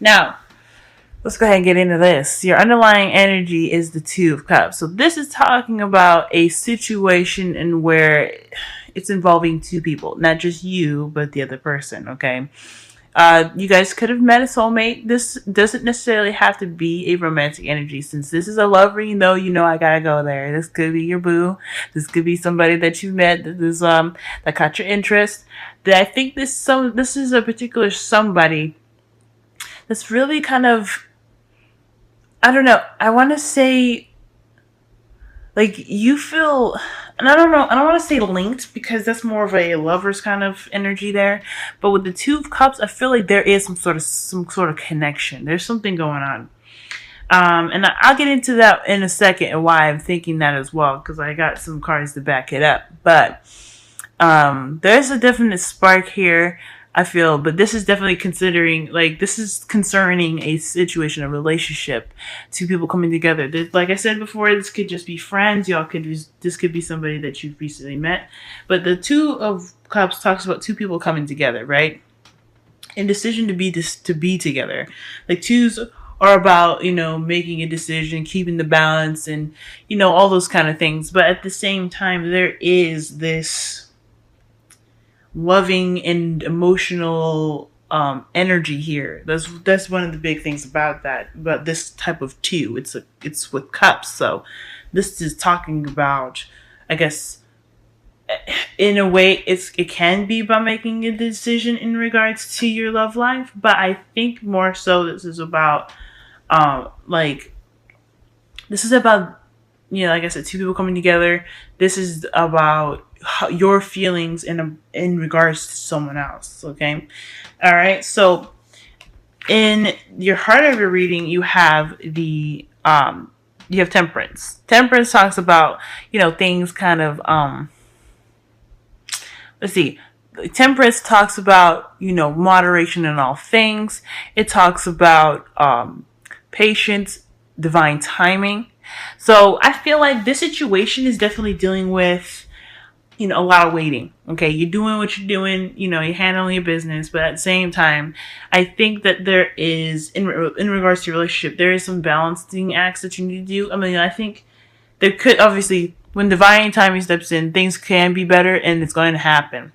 Now, let's go ahead and get into this. Your underlying energy is the Two of Cups. So this is talking about a situation in where it's involving two people, not just you, but the other person, okay? You guys could have met a soulmate. This doesn't necessarily have to be a romantic energy. Since this is a love reading, though, you know I gotta go there. This could be your boo. This could be somebody that you met that caught your interest. That I think this is a particular somebody that's really kind of, I don't know. I want to say, like, you feel, and I don't know, I don't want to say linked because that's more of a lover's kind of energy there. But with the Two of Cups, I feel like there is some sort of connection. There's something going on. And I'll get into that in a second and why I'm thinking that as well, because I got some cards to back it up. But there's a definite spark here, I feel, but this is definitely this is concerning a situation, a relationship, two people coming together. Like I said before, this could just be friends. This could be somebody that you've recently met. But the Two of Cups talks about two people coming together, right? And decision to be together. Like twos are about, making a decision, keeping the balance, and, all those kind of things. But at the same time, there is this loving and emotional energy here. That's one of the big things about this type of two. It's with cups, so this is talking about, I guess, in a way, it can be about making a decision in regards to your love life, but I think more so this is about this is about, like I said, two people coming together. This is about your feelings in regards to someone else. Okay, all right. So in your heart of your reading, you have you have Temperance. Temperance talks about things kind of let's see. Temperance talks about moderation in all things. It talks about patience, divine timing. So I feel like this situation is definitely dealing with, a lot of waiting. Okay, you're doing what you're doing, you're handling your business, but at the same time, I think that there is, in regards to your relationship, there is some balancing acts that you need to do. I mean, I think there could, obviously, when divine timing steps in, things can be better and it's going to happen.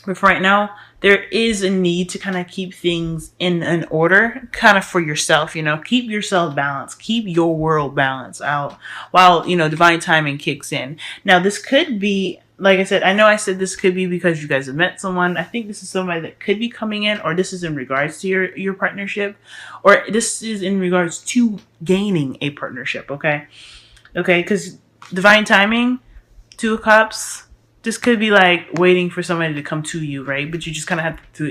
But for right now, there is a need to kind of keep things in an order, kind of for yourself, keep yourself balanced, keep your world balanced out while, divine timing kicks in. Now, this could be, like I said, I know I said this could be because you guys have met someone. I think this is somebody that could be coming in, or this is in regards to your partnership, or this is in regards to gaining a partnership, okay? Okay, because divine timing, Two of Cups, this could be like waiting for somebody to come to you, right? But you just kind of have to,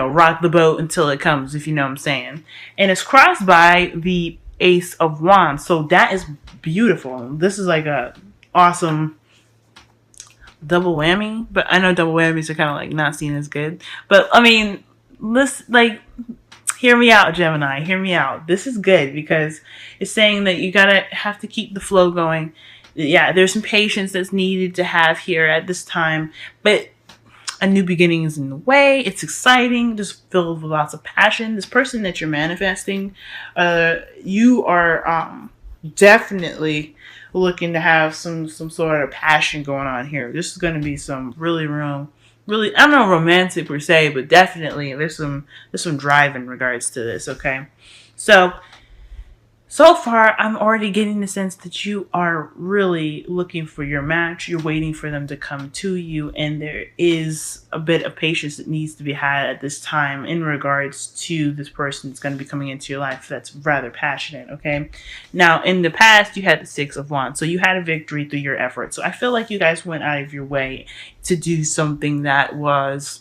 rock the boat until it comes, if you know what I'm saying. And it's crossed by the Ace of Wands. So that is beautiful. This is like a awesome double whammy. But I know double whammies are kind of like not seen as good. But I mean, hear me out, Gemini. Hear me out. This is good because it's saying that you have to keep the flow going. Yeah, there's some patience that's needed to have here at this time, but a new beginning is in the way. It's exciting, just filled with lots of passion. This person that you're manifesting, you are definitely looking to have some sort of passion going on here. This is going to be some really, I don't know, romantic per se, but definitely there's some drive in regards to this. Okay, so far, I'm already getting the sense that you are really looking for your match. You're waiting for them to come to you, and there is a bit of patience that needs to be had at this time in regards to this person that's going to be coming into your life that's rather passionate, okay? Now, in the past, you had the Six of Wands, so you had a victory through your efforts. So I feel like you guys went out of your way to do something that was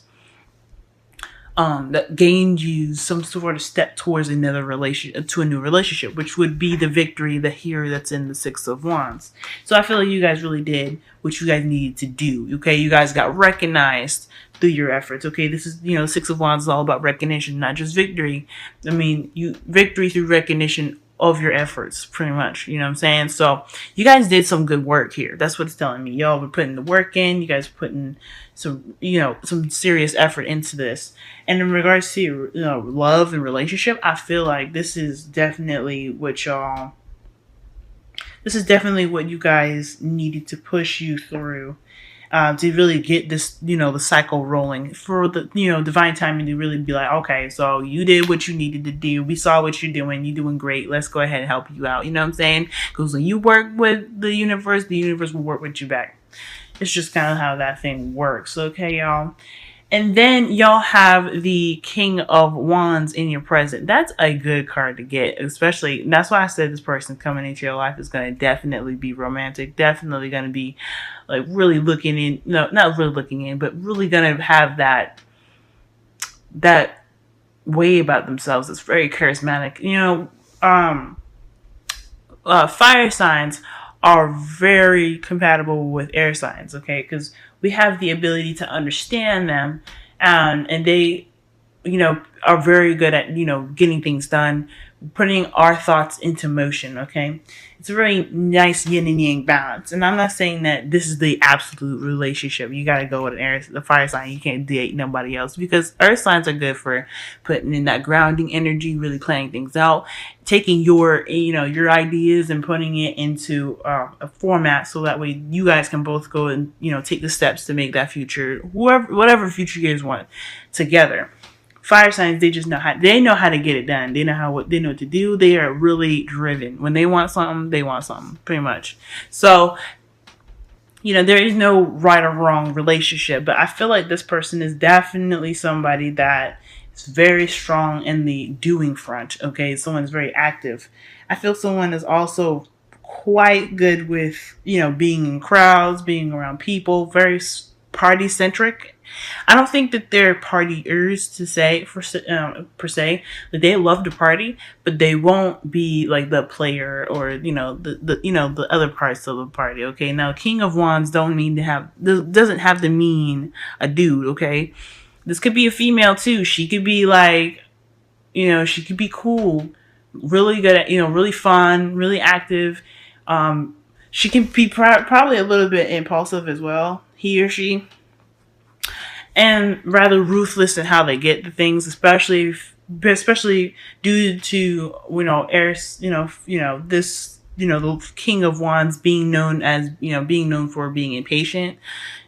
that gained you some sort of step towards a new relationship, which would be the victory that's in the Six of Wands. So I feel like you guys really did what you guys needed to do. Okay, you guys got recognized through your efforts. Okay, this is, Six of Wands is all about recognition, not just victory. I mean, victory through recognition of your efforts, pretty much. You know what I'm saying? So you guys did some good work here. That's what it's telling me. Y'all were putting the work in. You guys were putting some, some serious effort into this. And in regards to, love and relationship, I feel like this is definitely what you guys needed to push you through, to really get this, the cycle rolling for the, divine timing to really be like, okay, so you did what you needed to do. We saw what you're doing. You're doing great. Let's go ahead and help you out. You know what I'm saying? Because when you work with the universe will work with you back. It's just kind of how that thing works. Okay, y'all. And then y'all have the King of Wands in your present. That's a good card to get, especially, that's why I said this person coming into your life is going to definitely be romantic, definitely going to be like really looking in, no, not really looking in, but really going to have that way about themselves. It's very charismatic. Fire signs are very compatible with air signs, okay? Because we have the ability to understand them, and they, are very good at, getting things done, putting our thoughts into motion, okay? It's a very nice yin and yang balance. And I'm not saying that this is the absolute relationship. You got to go with the fire sign. You can't date nobody else, because earth signs are good for putting in that grounding energy, really planning things out, taking your ideas and putting it into a format, so that way you guys can both go and, take the steps to make that future, whatever future you guys want together. Fire signs, they just know how to get it done. They know what to do. They are really driven. When they want something, they want something, pretty much. So, there is no right or wrong relationship, but I feel like this person is definitely somebody that is very strong in the doing front. Okay, someone is very active. I feel someone is also quite good with, being in crowds, being around people, very party centric. I don't think that they're partiers per se. Like, they love to party, but they won't be like the player or the other parts of the party. Okay, now King of Wands doesn't have to mean a dude. Okay, this could be a female too. She could be like, she could be cool, really good at, really fun, really active. She can be probably a little bit impulsive as well, he or she. And rather ruthless in how they get the things, especially due to this the King of Wands being known for being impatient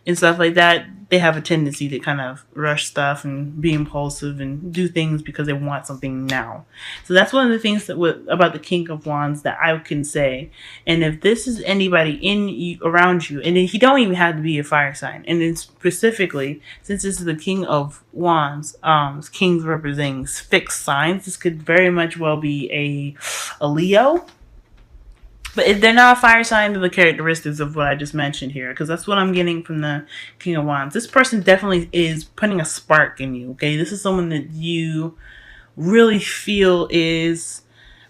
and stuff like that. They have a tendency to kind of rush stuff and be impulsive and do things because they want something now. So that's one of the things about the King of Wands that I can say. And if this is anybody around you, and he don't even have to be a fire sign, and then specifically, since this is the King of Wands, kings representing fixed signs, this could very much well be a Leo. But if they're not a fire sign, the characteristics of what I just mentioned here, because that's what I'm getting from the King of Wands. This person definitely is putting a spark in you, okay? This is someone that you really feel is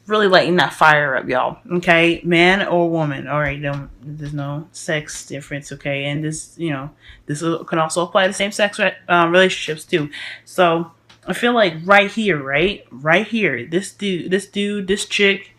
really lighting that fire up, y'all, okay? Man or woman, all right? There's no sex difference, okay? And this can also apply to same-sex relationships, too. So I feel like right here, this chick,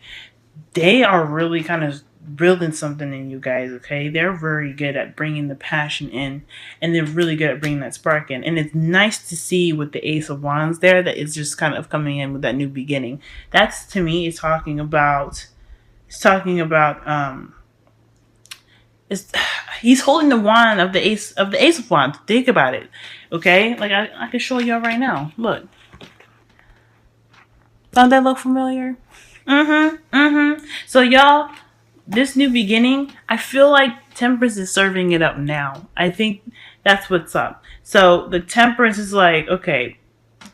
they are really kind of building something in you guys, okay? They're very good at bringing the passion in, and they're really good at bringing that spark in. And it's nice to see with the Ace of Wands there that it's just kind of coming in with that new beginning. That's, to me, he's talking about he's holding the wand of the Ace of Wands. Think about it, okay? Like, I can show y'all right now. Look. Don't that look familiar? So y'all, this new beginning, I feel like Temperance is serving it up now. I think that's what's up. So the Temperance is like, okay,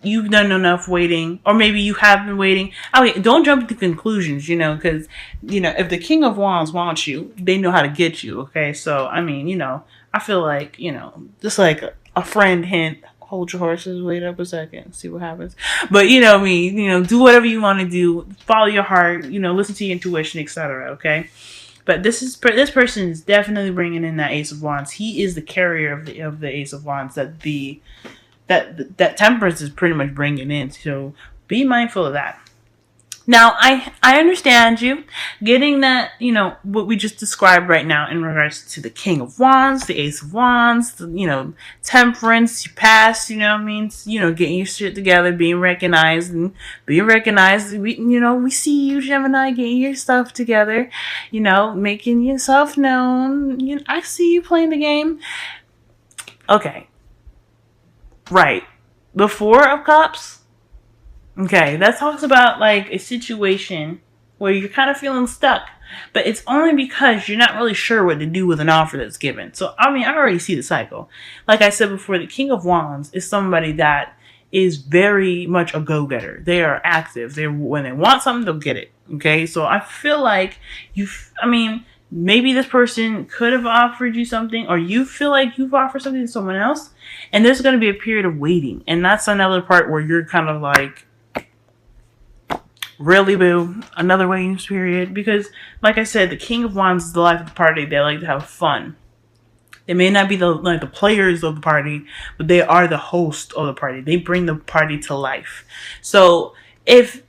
you've done enough waiting, or maybe you have been waiting. Okay, don't jump to conclusions, because, if the King of Wands wants you, they know how to get you, okay? So, I mean, I feel like, just like a friend hint, hold your horses, wait up a second, see what happens. But do whatever you want to do, follow your heart, listen to your intuition, etc. Okay, but this person is definitely bringing in that Ace of Wands. He is the carrier of the Ace of Wands that Temperance is pretty much bringing in. So be mindful of that. Now, I understand you getting that, what we just described right now in regards to the King of Wands, the Ace of Wands, Temperance, you pass, getting your shit together, being recognized. We see you, Gemini, getting your stuff together, making yourself known. I see you playing the game. Okay. Right. The Four of Cups. Okay, that talks about like a situation where you're kind of feeling stuck, but it's only because you're not really sure what to do with an offer that's given. So, I already see the cycle. Like I said before, the King of Wands is somebody that is very much a go-getter. They are active. When they want something, they'll get it. Okay, so I feel like maybe this person could have offered you something, or you feel like you've offered something to someone else, and there's going to be a period of waiting. And that's another part where you're kind of like, really, boo? Another waiting period? Because, like I said, the King of Wands is the life of the party. They like to have fun. They may not be the players of the party, but they are the host of the party. They bring the party to life. So if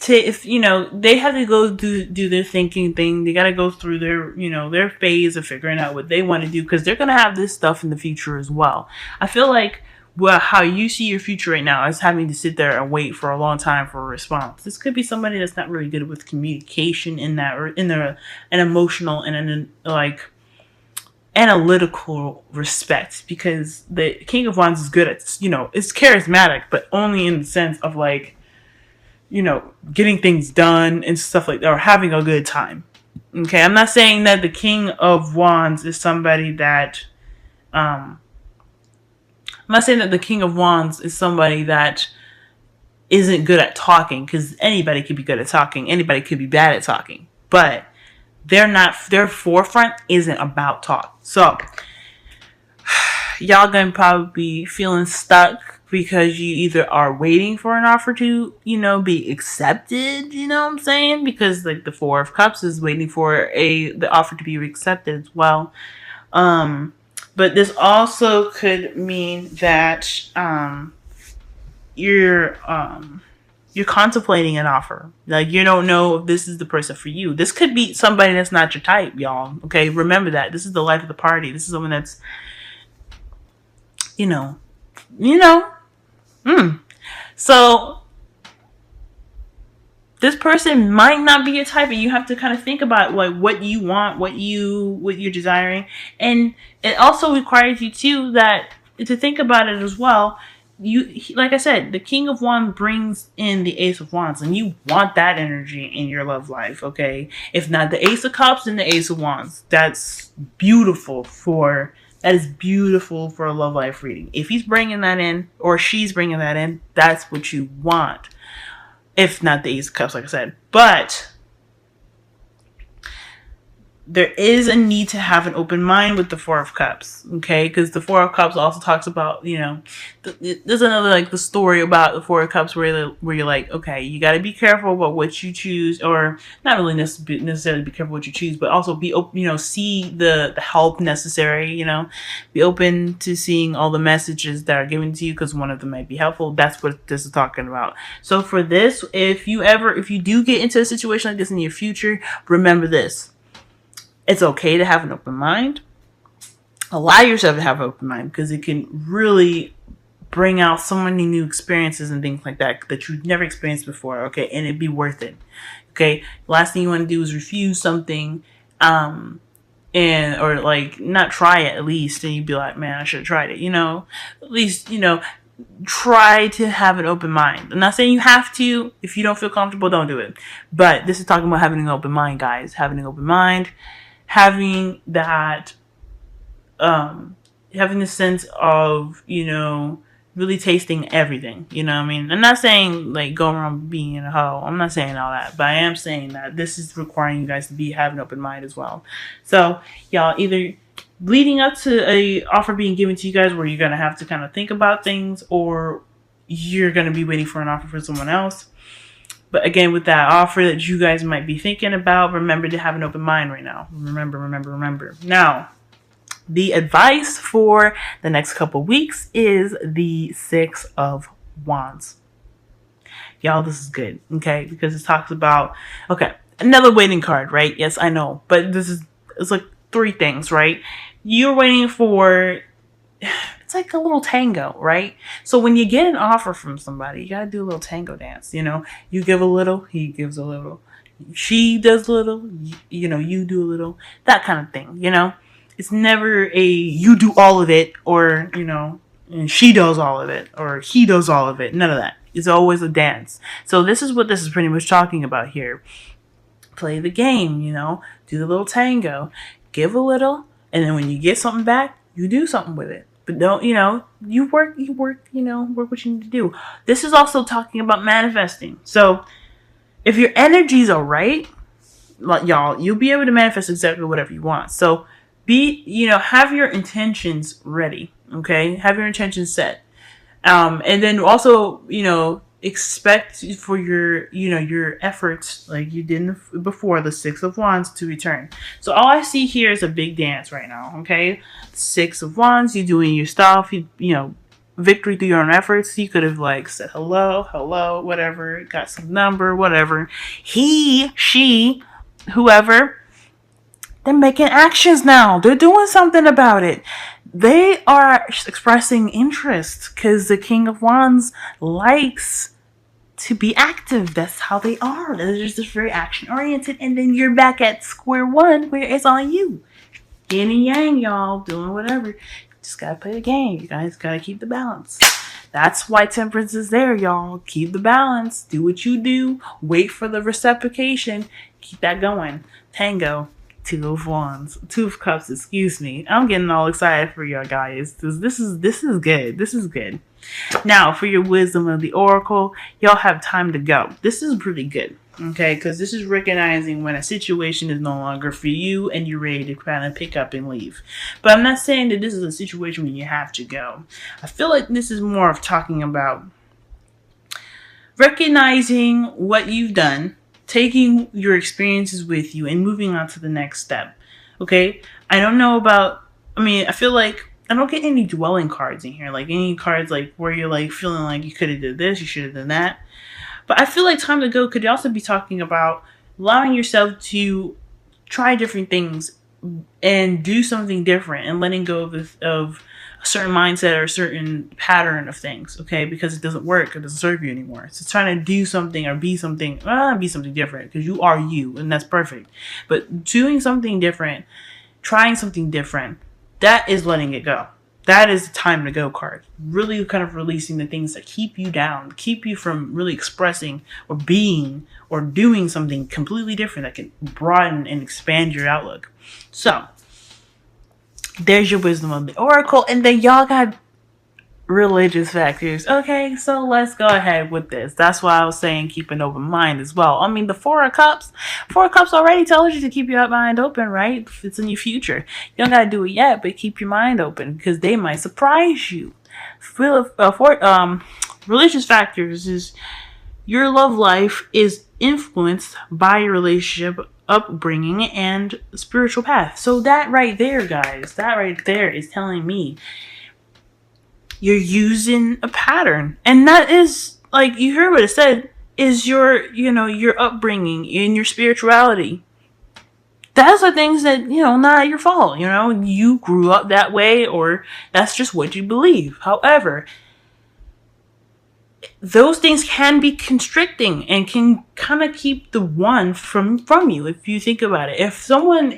they have to go do their thinking thing. They got to go through their phase of figuring out what they want to do, because they're going to have this stuff in the future as well. I feel like, well, how you see your future right now is having to sit there and wait for a long time for a response. This could be somebody that's not really good with communication in an emotional and an analytical respect, because the King of Wands is good at, it's charismatic, but only in the sense of getting things done and stuff like that, or having a good time. Okay, I'm not saying that the King of Wands is somebody that, I'm not saying that the King of Wands is somebody that isn't good at talking, because anybody could be good at talking. Anybody could be bad at talking. But their forefront isn't about talk. So, y'all gonna probably be feeling stuck because you either are waiting for an offer to, be accepted, you know what I'm saying? Because like the Four of Cups is waiting for the offer to be accepted as well. But this also could mean that you're contemplating an offer. Like, you don't know if this is the person for you. This could be somebody that's not your type, y'all. Okay, remember that. This is the life of the party. This is someone that's, So this person might not be your type, and you have to kind of think about like what you want, what you're desiring. And it also requires you too to think about it as well. Like I said, the King of Wands brings in the Ace of Wands, and you want that energy in your love life, okay? If not the Ace of Cups, then the Ace of Wands. That is beautiful for a love life reading. If he's bringing that in, or she's bringing that in, that's what you want. If not the Ace of Cups, like I said. But there is a need to have an open mind with the Four of Cups, okay? Because the Four of Cups also talks about, there's another, the story about the Four of Cups where you're like, okay, you got to be careful about what you choose, or not really necessarily be careful what you choose, but also be open, see the help necessary, be open to seeing all the messages that are given to you, because one of them might be helpful. That's what this is talking about. So for this, if you do get into a situation like this in your future, remember this. It's okay to have an open mind. Allow yourself to have an open mind, because it can really bring out so many new experiences and things like that you've never experienced before, okay? And it'd be worth it, okay? Last thing you want to do is refuse something, or not try it at least, and you'd be like, man, I should have tried it, At least, try to have an open mind. I'm not saying you have to. If you don't feel comfortable, don't do it. But this is talking about having an open mind, guys. Having an open mind. Having that, having the sense of, really tasting everything, I'm not saying, go around being in a hoe. I'm not saying all that, but I am saying that this is requiring you guys to have an open mind as well. So, y'all, either leading up to a offer being given to you guys where you're going to have to kind of think about things, or you're going to be waiting for an offer from someone else. But again, with that offer that you guys might be thinking about, remember to have an open mind right now. Remember. Now, the advice for the next couple weeks is the Six of Wands. Y'all, this is good, okay? Because it talks about, okay, another waiting card, right? Yes, I know. But it's like 3 things, right? You're waiting for, it's like a little tango, right? So when you get an offer from somebody, you gotta do a little tango dance, You give a little, he gives a little. She does a little, you do a little. That kind of thing. It's never a you do all of it, or, and she does all of it, or he does all of it. None of that. It's always a dance. So this is what this is pretty much talking about here. Play the game, do the little tango, give a little, and then when you get something back, you do something with it. But don't, you work, work what you need to do. This is also talking about manifesting. So if your energies are right, y'all, you'll be able to manifest exactly whatever you want. So have your intentions ready. Okay. Have your intentions set. And then also, expect for your efforts, like you did before, the 6 of Wands to return. So all I see here is a big dance right now. Okay. 6 of Wands, you doing your stuff, victory through your own efforts. You could have said hello, whatever, got some number, whatever. He, she, whoever, they're making actions now. They're doing something about it. They are expressing interest because the King of Wands likes to be active. That's how they are. They're just very action oriented. And then you're back at square one where it's on you. Yin and yang, y'all, doing whatever. Just gotta play the game. You guys gotta keep the balance. That's why Temperance is there, y'all. Keep the balance. Do what you do. Wait for the reciprocation. Keep that going. Tango. 2 of Wands. 2 of Cups, excuse me. I'm getting all excited for y'all guys. This is good. This is good. Now, for your wisdom of the Oracle, y'all have time to go. This is pretty good. Okay, because this is recognizing when a situation is no longer for you and you're ready to kind of pick up and leave. But I'm not saying that this is a situation when you have to go. I feel like this is more of talking about recognizing what you've done, taking your experiences with you, and moving on to the next step. Okay? I don't know about, I feel like I don't get any dwelling cards in here. Like any cards where you're feeling like you could have did this, you should have done that. But I feel like time to go could also be talking about allowing yourself to try different things and do something different and letting go of a certain mindset or a certain pattern of things, okay? Because it doesn't work, it doesn't serve you anymore. So trying to do something or be something different, because you are you, and that's perfect. But doing something different, trying something different, that is letting it go. That is the time to go card. Really kind of releasing the things that keep you down, keep you from really expressing or being or doing something completely different that can broaden and expand your outlook. So, there's your wisdom of the Oracle. And then y'all got religious factors. Okay, so let's go ahead with this. That's why I was saying keep an open mind as well. The 4 of Cups. 4 of Cups already tells you to keep your mind open, right? It's in your future. You don't got to do it yet, but keep your mind open because they might surprise you. Religious factors is your love life is influenced by your relationship, upbringing, and spiritual path. So that right there, guys, that right there is telling me you're using a pattern. And that is, you heard what it said, is your upbringing and your spirituality. Those are things that, not your fault. You grew up that way, or that's just what you believe. However, those things can be constricting and can kind of keep the one from you, if you think about it. If someone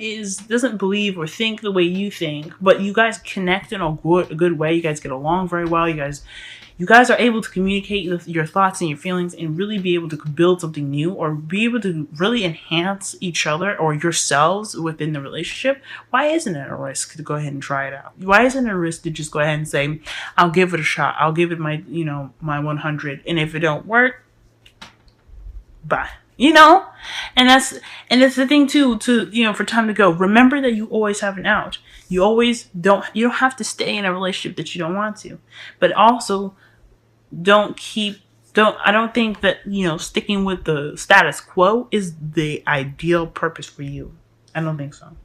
doesn't believe or think the way you think, but you guys connect in a good way, you guys get along very well, you guys are able to communicate your thoughts and your feelings and really be able to build something new or be able to really enhance each other or yourselves within the relationship, why isn't it a risk to go ahead and try it out? Why isn't it a risk to just go ahead and say, I'll give it a shot. I'll give it my 100. And if it don't work, bye. And that's the thing too, for time to go. Remember that you always have an out. You don't have to stay in a relationship that you don't want to. But also, I don't think that, sticking with the status quo is the ideal purpose for you. I don't think so.